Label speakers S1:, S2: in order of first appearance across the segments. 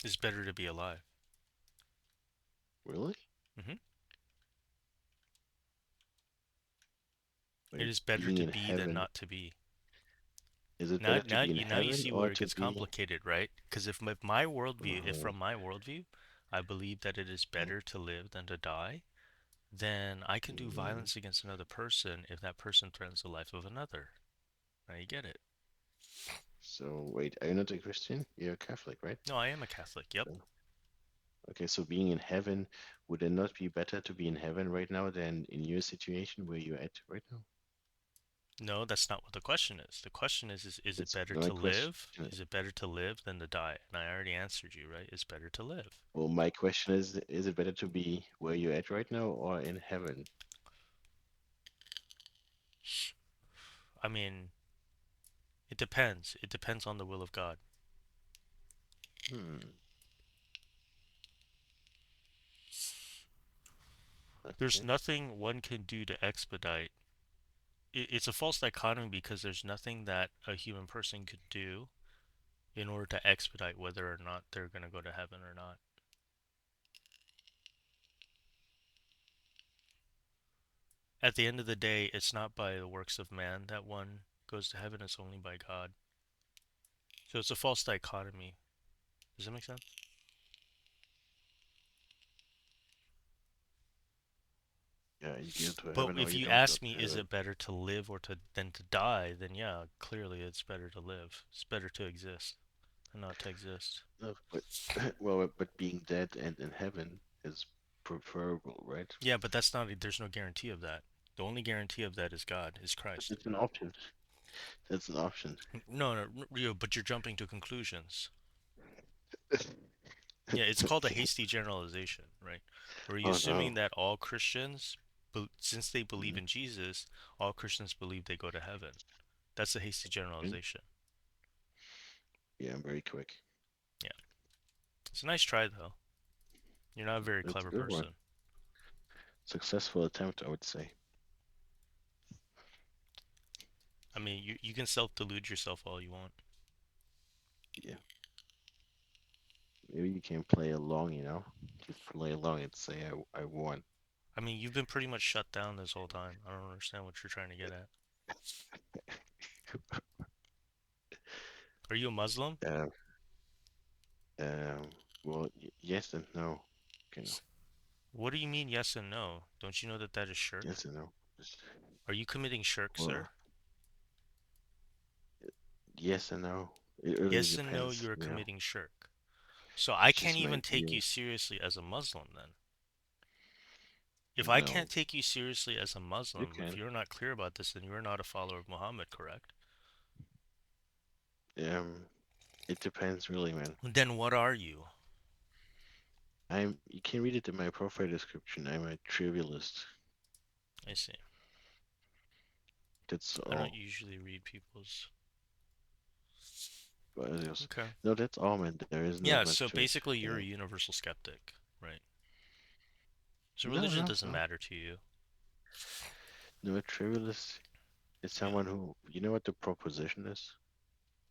S1: It's better to be alive.
S2: Really?
S1: Hmm. It
S2: Wait,
S1: is better
S2: being
S1: to
S2: in
S1: be than
S2: heaven,
S1: not to be.
S2: is it
S1: Now,
S2: better to
S1: now,
S2: be in
S1: now you
S2: heaven
S1: see
S2: or
S1: where it
S2: to
S1: gets
S2: be?
S1: complicated, right? Because if my worldview, if
S2: Uh-huh.
S1: from my worldview, I believe that it is better to live than to die, then I can do
S2: Mhm.
S1: violence against another person if that person threatens the life of another. Now you get it.
S2: So wait, are you not a Christian? You're a Catholic, right?
S1: No, I am a Catholic. Yep.
S2: So, okay, so being in heaven, would it not be better to be in heaven right now than in your situation where you're at right now?
S1: No, that's not what the question is. The question is it
S2: That's
S1: better
S2: my
S1: to
S2: question.
S1: live? Is it better to live than to die? And I already answered you, right? It's better to live.
S2: Well, my question is it better to be where you're at right now or in heaven?
S1: I mean, it depends. It depends on the will of God.
S2: Hmm.
S1: There's
S2: Okay.
S1: nothing one can do to expedite. It's a false dichotomy because there's nothing that a human person could do in order to expedite whether or not they're going to go to heaven or not. At the end of the day, it's not by the works of man that one goes to heaven, it's only by God. So it's a false dichotomy. Does that make sense?
S2: Yeah, you go to
S1: But
S2: heaven or
S1: if
S2: you
S1: you
S2: don't go
S1: ask
S2: to
S1: me, is
S2: heaven.
S1: it better to live or to than to die? Then yeah, clearly it's better to live. It's better to exist than not to exist.
S2: No, but well, but being dead and in heaven is preferable, right?
S1: Yeah, but that's not. There's no guarantee of that. The only guarantee of that is God, is
S2: But
S1: Christ.
S2: it's an option. That's an option.
S1: No, no, Rio, but you're jumping to conclusions. Yeah, it's called a hasty generalization, right? Where you're
S2: Oh no.
S1: assuming that all Christians, since they believe
S2: Mhm.
S1: in Jesus, all Christians believe they go to heaven. That's a hasty
S2: Okay.
S1: generalization.
S2: Yeah, I'm very quick.
S1: Yeah, it's a nice try though. You're not a very
S2: That's a
S1: clever
S2: good one.
S1: person.
S2: Successful attempt, I would say.
S1: I mean, you can self-delude yourself all you want.
S2: Yeah. Maybe you can play along, you know? Just play along and say I won.
S1: I mean, you've been pretty much shut down this whole time. I don't understand what you're trying to get at. Are you a Muslim?
S2: Um, um, well, yes and no. Okay, no.
S1: What do you mean yes and no? Don't you know that that is shirk?
S2: Yes and no. Just,
S1: Are you committing shirk, sir?
S2: well, yes and no. It really
S1: Yes and no,
S2: depends,
S1: you are
S2: you know?
S1: committing shirk. So I
S2: It's
S1: can't
S2: just my
S1: even take you
S2: view.
S1: seriously as a Muslim then. If I can't
S2: No,
S1: take you seriously as a
S2: you
S1: Muslim, if
S2: can.
S1: you're not clear about this, then you're not a follower of Muhammad, correct?
S2: Um, it depends really, man.
S1: Then what are you?
S2: You can read it in my profile description. I'm a trivialist.
S1: I see.
S2: That's
S1: I don't
S2: all.
S1: usually read people's.
S2: But
S1: Okay.
S2: no, that's all, man. There is not
S1: Yeah,
S2: much
S1: so
S2: to it,
S1: basically
S2: you
S1: you're a
S2: know.
S1: universal skeptic, right? So
S2: No,
S1: religion
S2: no,
S1: doesn't
S2: no.
S1: matter to you.
S2: No, a trivialist is
S1: Yeah.
S2: someone who, you know what the proposition is?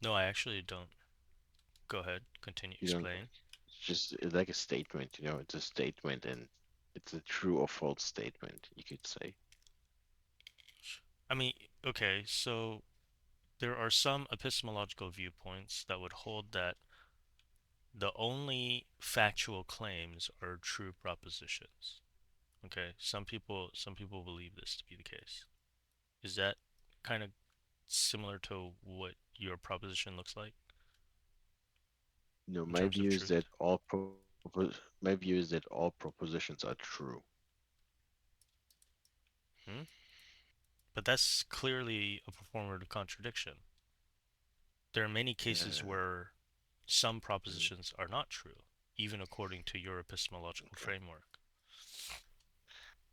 S1: No, I actually don't. Go ahead. Continue.
S2: You don't,
S1: Explain.
S2: it's like a statement, you know, it's a statement and it's a true or false statement, you could say.
S1: I mean, okay, so there are some epistemological viewpoints that would hold that the only factual claims are true propositions. Okay, some people believe this to be the case. Is that kind of similar to what your proposition looks like
S2: No,
S1: in terms of truth?
S2: my view is that all propositions are true.
S1: Hmm? But that's clearly a performative contradiction. There are many cases
S2: Uh,
S1: where some
S2: mm,
S1: propositions are not true, even according to your epistemological
S2: okay.
S1: framework.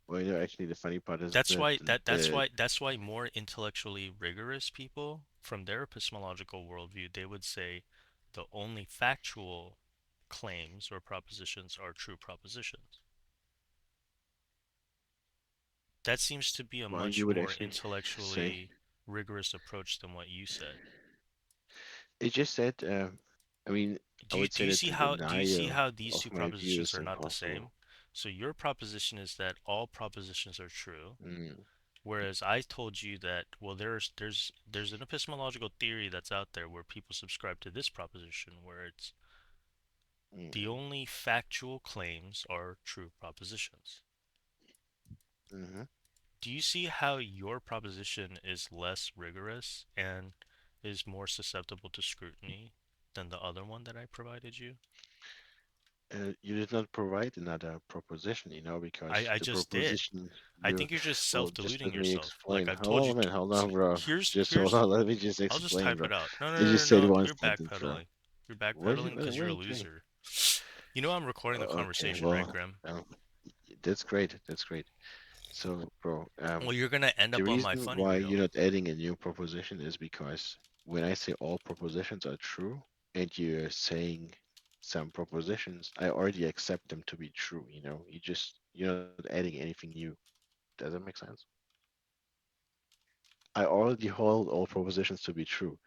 S2: Well, you know, actually, the funny part is
S1: That's
S2: that
S1: why that that's
S2: the
S1: why that's why more intellectually rigorous people from their epistemological worldview, they would say the only factual claims or propositions are true propositions. That seems to be a
S2: well, you
S1: much
S2: would
S1: more
S2: actually say
S1: intellectually rigorous approach than what you said.
S2: it just said. I mean. I would say that the
S1: Do you see
S2: denial
S1: how these
S2: of
S1: two
S2: my view
S1: propositions
S2: is
S1: are not the same?
S2: impossible.
S1: So your proposition is that all propositions are true,
S2: Mm,
S1: whereas I told you that, well, there's an epistemological theory that's out there where people subscribe to this proposition where it's the
S2: mm,
S1: only factual claims are true propositions.
S2: mm-hmm.
S1: Do you see how your proposition is less rigorous and is more susceptible to scrutiny than the other one that I provided you?
S2: You did not provide another proposition, because
S1: I
S2: the
S1: just did.
S2: proposition
S1: I
S2: you,
S1: think you're just
S2: well, just
S1: self-deluding
S2: let me
S1: yourself. Like
S2: explain.
S1: I've told you,
S2: Hold on, bro. Just hold
S1: here's
S2: on, let me just
S1: I'll just
S2: explain,
S1: type
S2: bro.
S1: it out. No, no,
S2: You
S1: no,
S2: just
S1: no,
S2: said
S1: no.
S2: one
S1: You're
S2: sentence, bro.
S1: backpedaling. You're
S2: What?
S1: backpedaling because you're a
S2: What? Wait.
S1: loser. You know I'm recording the
S2: Okay,
S1: conversation, right,
S2: well,
S1: Graham?
S2: um, that's great. That's great. So, bro,
S1: Well, you're gonna end
S2: the
S1: up on my
S2: reason
S1: funny
S2: why you're
S1: reel.
S2: not adding a new proposition is because when I say all propositions are true and you're saying some propositions, I already accept them to be true, you're not adding anything new. Does that make sense? I already hold all propositions to be true.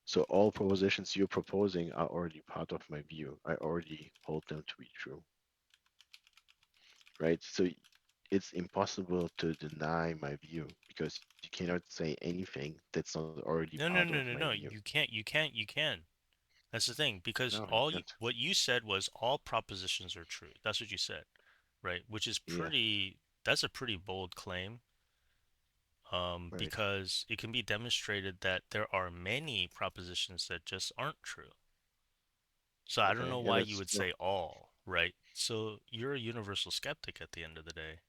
S2: So all propositions you're proposing are already part of my view. I already hold them to be true, right? So it's impossible to deny my view because you cannot say anything that's not already
S1: No,
S2: part
S1: no,
S2: of
S1: no,
S2: my
S1: no, no.
S2: view.
S1: You can't. You can't. You can. That's the thing because
S2: No, you can't.
S1: what you said was all propositions are true. That's what you said, right? Which is
S2: Yeah,
S1: pretty. That's a pretty bold claim.
S2: right.
S1: Because it can be demonstrated that there are many propositions that just aren't true. So I don't
S2: Okay,
S1: know
S2: yeah,
S1: why you
S2: that's
S1: would
S2: true.
S1: say all, right? So you're a universal skeptic at the end of the day.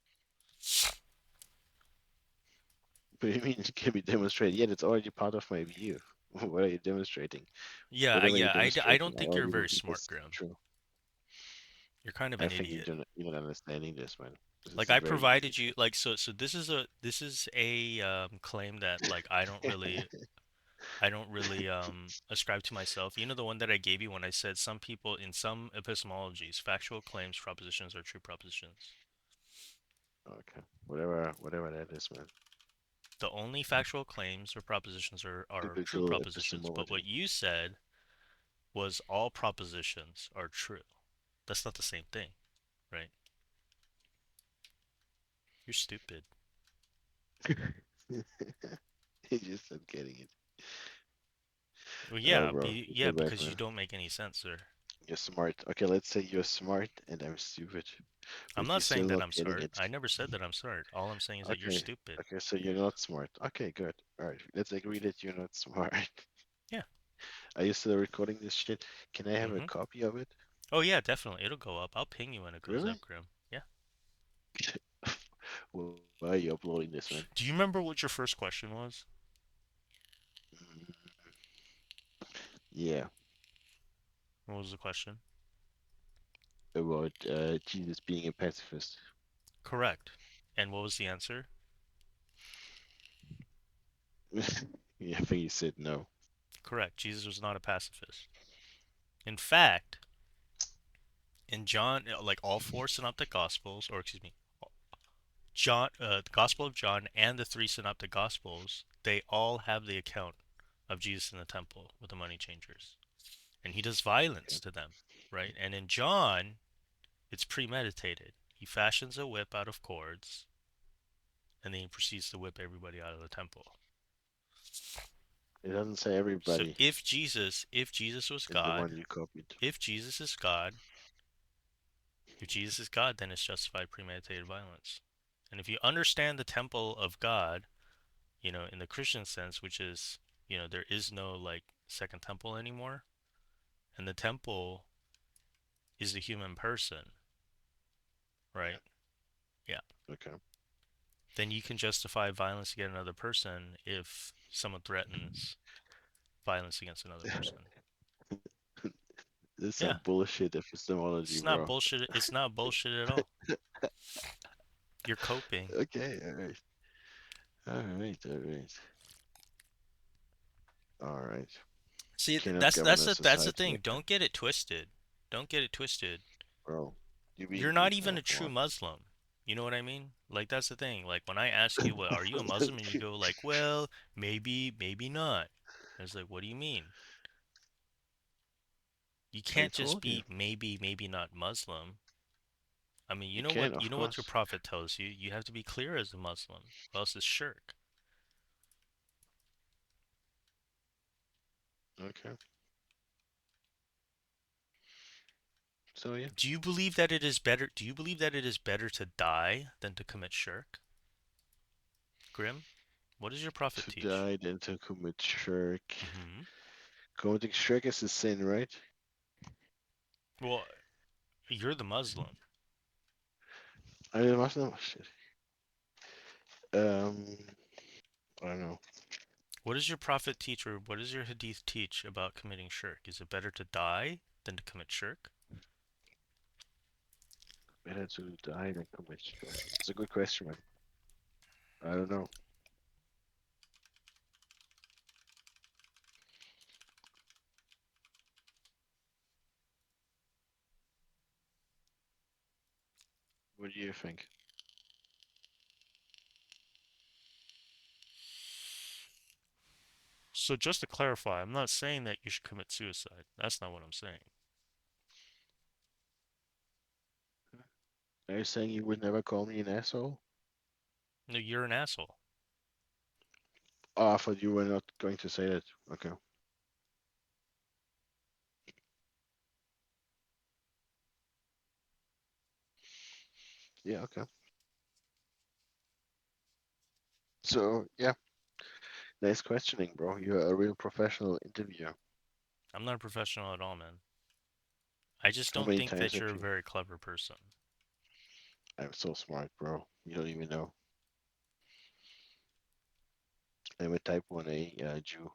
S2: But you mean it can be demonstrated? Yeah, that's already part of my view. What are you demonstrating?
S1: Yeah,
S2: Whatever you're
S1: yeah. I
S2: demonstrating,
S1: don't
S2: I
S1: think you're
S2: already
S1: very
S2: believe
S1: smart,
S2: that's
S1: Graham.
S2: true.
S1: You're kind of
S2: I
S1: an
S2: think
S1: idiot.
S2: you're not understanding this, man. This
S1: Like
S2: is a
S1: I
S2: very easy
S1: provided you like so this is a claim that like
S2: thing.
S1: I don't really ascribe to myself. You know the one that I gave you when I said some people in some epistemologies, factual claims propositions are true propositions.
S2: Okay, whatever that is, man.
S1: The only factual claims or propositions are true
S2: Typical
S1: propositions. But what
S2: epistemology.
S1: you said was all propositions are true. That's not the same thing, right? You're stupid.
S2: He just not getting it.
S1: Well,
S2: Oh, bro, you
S1: yeah,
S2: feel bad,
S1: because you
S2: man.
S1: don't make any sense, sir.
S2: You're smart. Okay, let's say you're smart and I'm stupid,
S1: I'm
S2: but
S1: not
S2: you're
S1: saying
S2: still
S1: that
S2: not
S1: I'm
S2: getting
S1: smart.
S2: it.
S1: I never said that I'm smart. All I'm saying is that you're
S2: Okay,
S1: stupid.
S2: okay, so you're not smart. Okay, good. All right, let's agree that you're not smart.
S1: Yeah.
S2: Are you still recording this shit? Can I have a
S1: Mm-hmm.
S2: copy of it?
S1: Oh yeah, definitely. It'll go up. I'll ping you when it goes
S2: Really?
S1: up, Grim. Yeah.
S2: Why are you uploading this, man?
S1: Do you remember what your first question was?
S2: Mm, yeah,
S1: What was the question?
S2: about Jesus being a pacifist.
S1: Correct. And what was the answer?
S2: Yeah, I think you said no.
S1: Correct. Jesus was not a pacifist. In fact, in John, like all four synoptic gospels, or excuse me, John, the Gospel of John and the three synoptic gospels, they all have the account of Jesus in the temple with the money changers, and he does violence
S2: Okay.
S1: to them, right? And in John, it's premeditated. He fashions a whip out of cords, and then he proceeds to whip everybody out of the temple.
S2: It doesn't say
S1: So
S2: everybody
S1: if Jesus was
S2: in the one
S1: God,
S2: you copied.
S1: if Jesus is God, if Jesus is God, then it's justified premeditated violence. And if you understand the temple of God, in the Christian sense, which is, there is no like second temple anymore, and the temple is the human person,
S2: Yeah.
S1: right? Yeah.
S2: Okay.
S1: Then you can justify violence against another person if someone threatens violence against another person.
S2: This is some
S1: Yeah.
S2: bullshit epistemology,
S1: It's not
S2: bro.
S1: bullshit. It's not bullshit at all. You're coping.
S2: Okay, all right. All right, all right. All right.
S1: See,
S2: Cannot govern a
S1: that's the
S2: society
S1: thing.
S2: like that,
S1: Don't get it twisted. Don't get it twisted.
S2: bro. You being
S1: You're not
S2: weak
S1: even
S2: now.
S1: a
S2: Come
S1: true
S2: on.
S1: Muslim. You know what I mean? Like that's the thing. Like when I ask you, "Well, are you a Muslim?" and you go like, "Well, maybe, maybe not." I was like, "What do you mean?" You
S2: I
S1: can't just
S2: told you.
S1: be maybe, maybe not Muslim. I mean,
S2: You can,
S1: you
S2: of
S1: know what your
S2: course.
S1: prophet tells you. You have to be clear as a Muslim, or else it's shirk.
S2: Okay. So yeah,
S1: Do you believe that it is better? Do you believe that it is better to die than to commit shirk? Grim, what does your prophet
S2: to
S1: teach?
S2: die then to commit shirk.
S1: Hmm.
S2: Committing shirk is a sin, right?
S1: Well, you're the Muslim.
S2: I mean, Muslim. Shit. Um, I don't know.
S1: What does your prophet teach, or what does your hadith teach about committing shirk? Is it better to die than to commit shirk?
S2: Better to die than commit shirk. It's a good question, man. I don't know. What do you think?
S1: So just to clarify, I'm not saying that you should commit suicide. That's not what I'm saying.
S2: Are you saying you would never call me an asshole?
S1: No, you're an asshole.
S2: Oh, I thought you were not going to say that. Okay. Yeah, okay. So, yeah, nice questioning, bro. You're a real professional interviewer.
S1: I'm not a professional at all, man. I just
S2: How
S1: don't
S2: many
S1: think
S2: times
S1: that
S2: have
S1: you're a
S2: you?
S1: very clever person.
S2: I'm so smart, bro. You don't even know. I'm a type 1A Jew.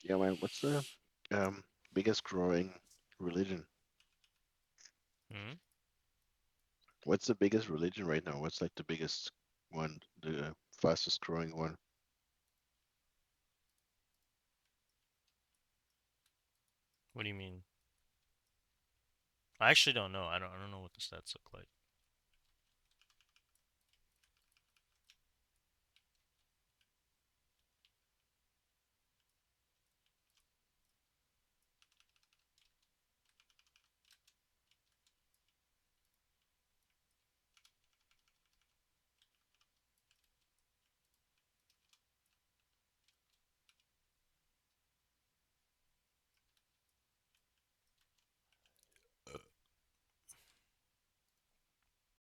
S2: Yeah, man, what's the um biggest growing religion?
S1: Hmm?
S2: What's the biggest religion right now? What's like the biggest one, the fastest growing one?
S1: What do you mean? I actually don't know. I don't know what the stats look like.